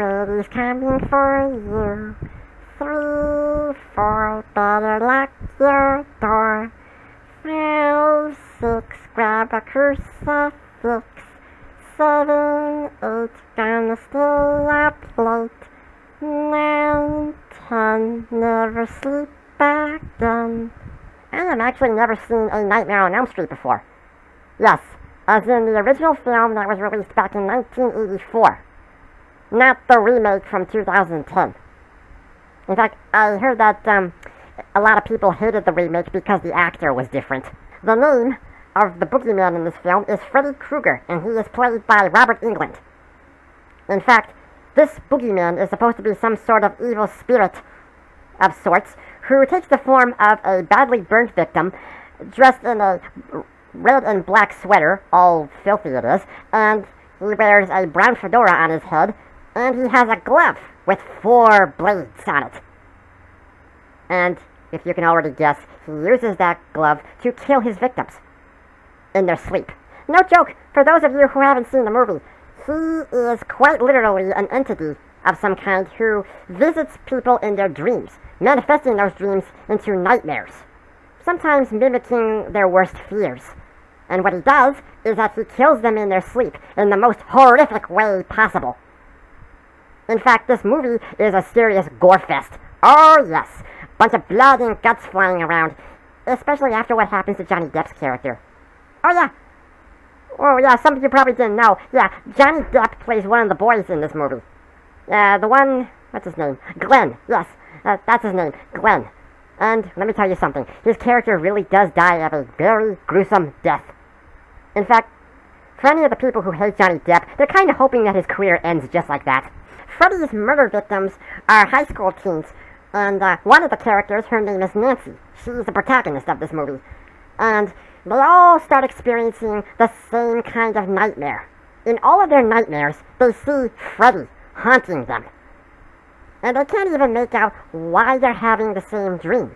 Freddy's coming for you. 3, 4, better lock your door. 5, 6, grab a crucifix. 7, 8, gonna stay up late. 9, 10, never sleep again. I have actually never seen A Nightmare on Elm Street before. Yes, as in the original film that was released back in 1984. Not the remake from 2010. In fact, I heard that a lot of people hated the remake because the actor was different. The name of the boogeyman in this film is Freddy Krueger, and he is played by Robert Englund. In fact, this boogeyman is supposed to be some sort of evil spirit of sorts who takes the form of a badly burnt victim dressed in a red and black sweater, all filthy it is, and he wears a brown fedora on his head, and he has a glove with 4 blades on it. And, if you can already guess, he uses that glove to kill his victims in their sleep. No joke, for those of you who haven't seen the movie, he is quite literally an entity of some kind who visits people in their dreams, manifesting those dreams into nightmares, sometimes mimicking their worst fears. And what he does is that he kills them in their sleep in the most horrific way possible. In fact, this movie is a serious gore fest. Oh yes, bunch of blood and guts flying around, especially after what happens to Johnny Depp's character. Oh yeah, some of you probably didn't know. Yeah, Johnny Depp plays one of the boys in this movie. The one, what's his name? Glenn, yes, that's his name, Glenn. And let me tell you something, his character really does die of a very gruesome death. In fact, for any of the people who hate Johnny Depp, they're kind of hoping that his career ends just like that. Freddy's murder victims are high school teens, and one of the characters, her name is Nancy. She's the protagonist of this movie. And they all start experiencing the same kind of nightmare. In all of their nightmares, they see Freddy haunting them. And they can't even make out why they're having the same dream.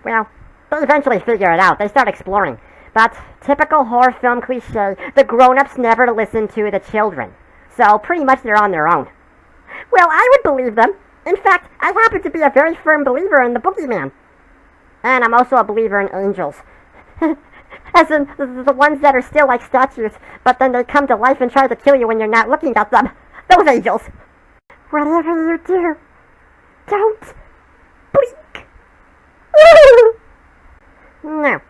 Well, they eventually figure it out. They start exploring. But, typical horror film cliche, the grown-ups never listen to the children. So, pretty much they're on their own. Well, I would believe them. In fact, I happen to be a very firm believer in the boogeyman. And I'm also a believer in angels. As in, the ones that are still like statues, but then they come to life and try to kill you when you're not looking at them. Those angels. Whatever you do, don't blink. Now,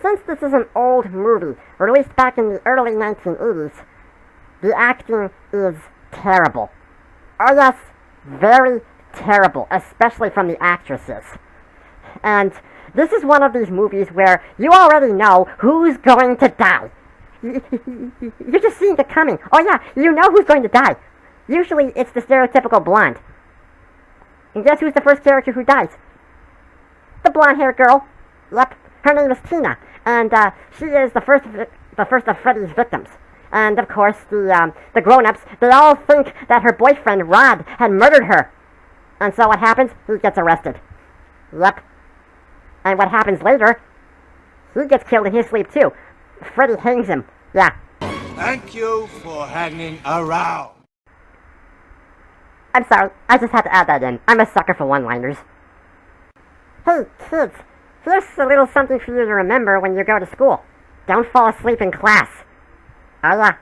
since this is an old movie, released back in the early 1980s, the acting is terrible. Oh yes, very terrible, especially from the actresses. And this is one of these movies where you already know who's going to die. You're just seeing it coming. Oh yeah, you know who's going to die. Usually it's the stereotypical blonde. And guess who's the first character who dies? The blonde-haired girl. Yep, her name is Tina, and she is the first of Freddy's victims. And of course, the grown-ups, they all think that her boyfriend Rod had murdered her. And so what happens? He gets arrested. Yep. And what happens later? He gets killed in his sleep too. Freddy hangs him. Yeah. Thank you for hanging around. I'm sorry, I just had to add that in. I'm a sucker for one-liners. Hey, kids, here's a little something for you to remember when you go to school. Don't fall asleep in class. Oh yeah,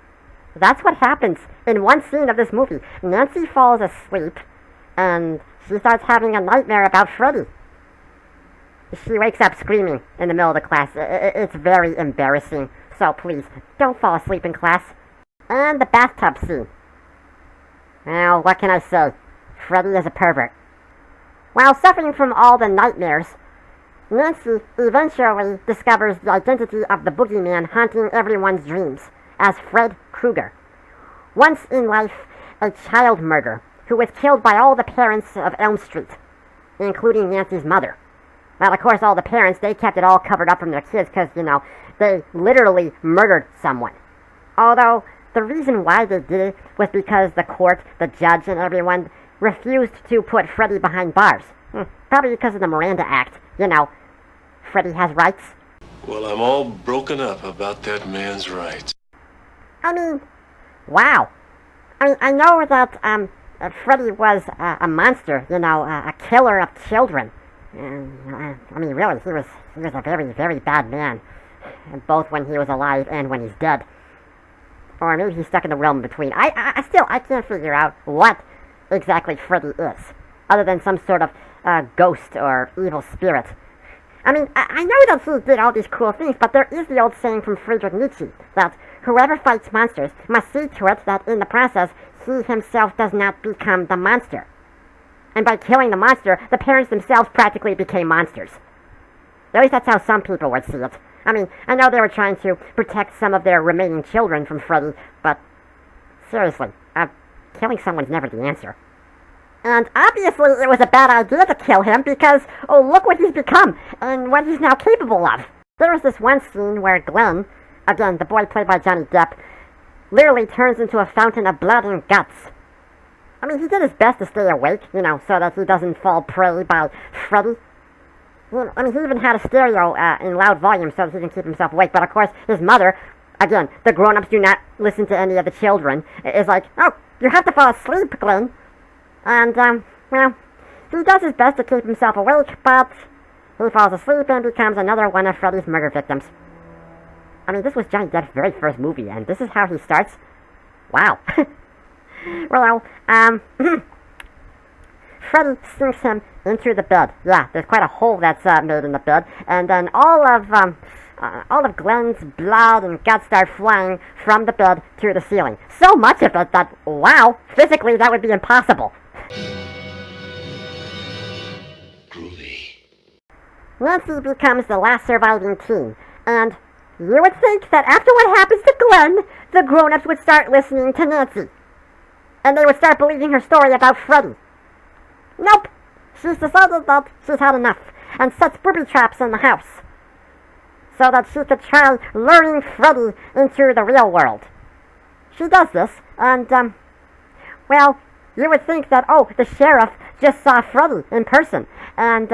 that's what happens in one scene of this movie. Nancy falls asleep, and she starts having a nightmare about Freddy. She wakes up screaming in the middle of the class. It's very embarrassing, so please, don't fall asleep in class. And the bathtub scene. Well, what can I say? Freddy is a pervert. While suffering from all the nightmares, Nancy eventually discovers the identity of the boogeyman haunting everyone's dreams as Fred Krueger. Once in life, a child murderer who was killed by all the parents of Elm Street, including Nancy's mother. Well, of course, all the parents, they kept it all covered up from their kids because, they literally murdered someone. Although, the reason why they did it was because the court, the judge, and everyone refused to put Freddy behind bars. Probably because of the Miranda Act. Freddy has rights. Well, I'm all broken up about that man's rights. I mean, wow. I know that, Freddy was a monster, a killer of children. I mean, really, he was a very, very bad man, both when he was alive and when he's dead. Or maybe he's stuck in the realm between. I can't figure out what exactly Freddy is, other than some sort of ghost or evil spirit. I mean, I know that he did all these cool things, but there is the old saying from Friedrich Nietzsche that whoever fights monsters must see to it that in the process he himself does not become the monster. And by killing the monster, the parents themselves practically became monsters. At least that's how some people would see it. I mean, I know they were trying to protect some of their remaining children from Freddy, but seriously, killing someone's never the answer. And obviously it was a bad idea to kill him because, oh, look what he's become and what he's now capable of. There was this one scene where Glenn, again, the boy played by Johnny Depp, literally turns into a fountain of blood and guts. I mean, he did his best to stay awake, so that he doesn't fall prey by Freddy. I mean, he even had a stereo in loud volume so that he can keep himself awake. But of course, his mother, again, the grown-ups do not listen to any of the children, is like, oh, you have to fall asleep, Glenn. And, well, he does his best to keep himself awake, but he falls asleep and becomes another one of Freddy's murder victims. I mean, this was Johnny Depp's very first movie, and this is how he starts? Wow. Well, Freddy sinks him into the bed. Yeah, there's quite a hole that's made in the bed, and then all of Glenn's blood and guts start flying from the bed to the ceiling. So much of it that, wow, physically that would be impossible. Groovy. Nancy becomes the last surviving teen, and you would think that after what happens to Glenn, the grown-ups would start listening to Nancy. And they would start believing her story about Freddy. Nope. She's decided that she's had enough, and sets booby traps in the house, so that she could try luring Freddy into the real world. She does this, and, well, you would think that, oh, the sheriff just saw Freddy in person, and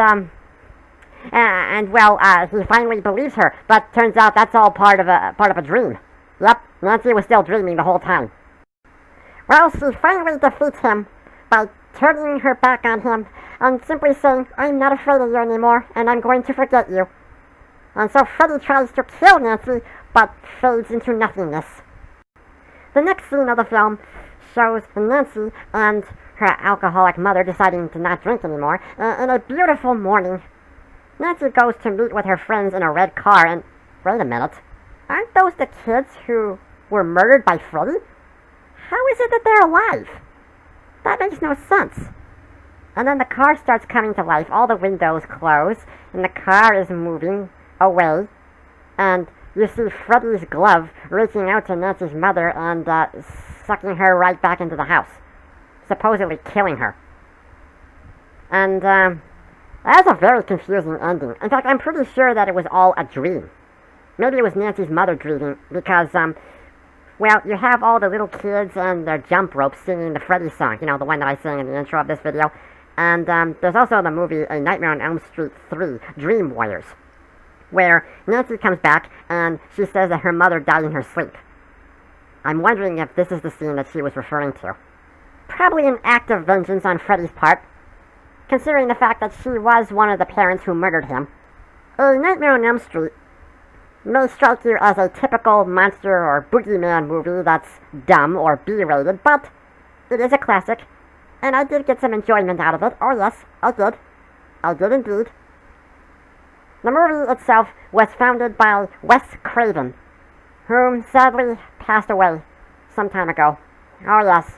well, he finally believes her, but turns out that's all part of a dream. Yep, Nancy was still dreaming the whole time. Well, she finally defeats him by turning her back on him and simply saying, I'm not afraid of you anymore, and I'm going to forget you. And so Freddy tries to kill Nancy, but fades into nothingness. The next scene of the film shows Nancy and her alcoholic mother deciding to not drink anymore in a beautiful morning. Nancy goes to meet with her friends in a red car, and wait a minute, aren't those the kids who were murdered by Freddy? How is it that they're alive? That makes no sense. And then the car starts coming to life, all the windows close, and the car is moving away, and you see Freddy's glove reaching out to Nancy's mother and sucking her right back into the house, supposedly killing her. And that's a very confusing ending. In fact, I'm pretty sure that it was all a dream. Maybe it was Nancy's mother dreaming, because well, you have all the little kids and their jump ropes singing the Freddy song, the one that I sang in the intro of this video. And there's also the movie A Nightmare on Elm Street 3, Dream Warriors, where Nancy comes back and she says that her mother died in her sleep. I'm wondering if this is the scene that she was referring to. Probably an act of vengeance on Freddy's part, considering the fact that she was one of the parents who murdered him. A Nightmare on Elm Street may strike you as a typical monster or boogeyman movie that's dumb or B-rated, but it is a classic, and I did get some enjoyment out of it. Oh yes, I did. I did indeed. The movie itself was founded by Wes Craven, whom sadly passed away some time ago. Oh yes,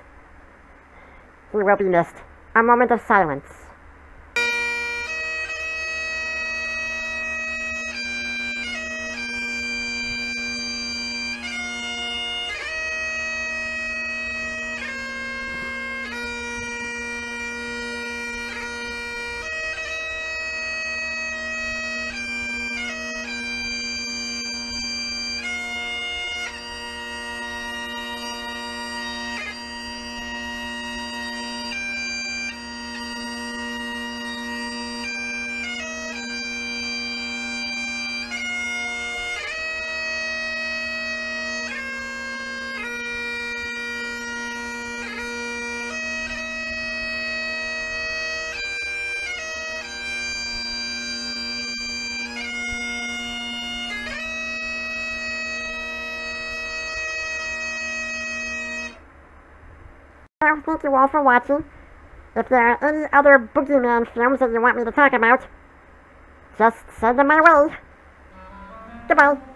he will be missed. A moment of silence. thank you all for watching. If there are any other boogeyman films that you want me to talk about, just send them my way. Goodbye.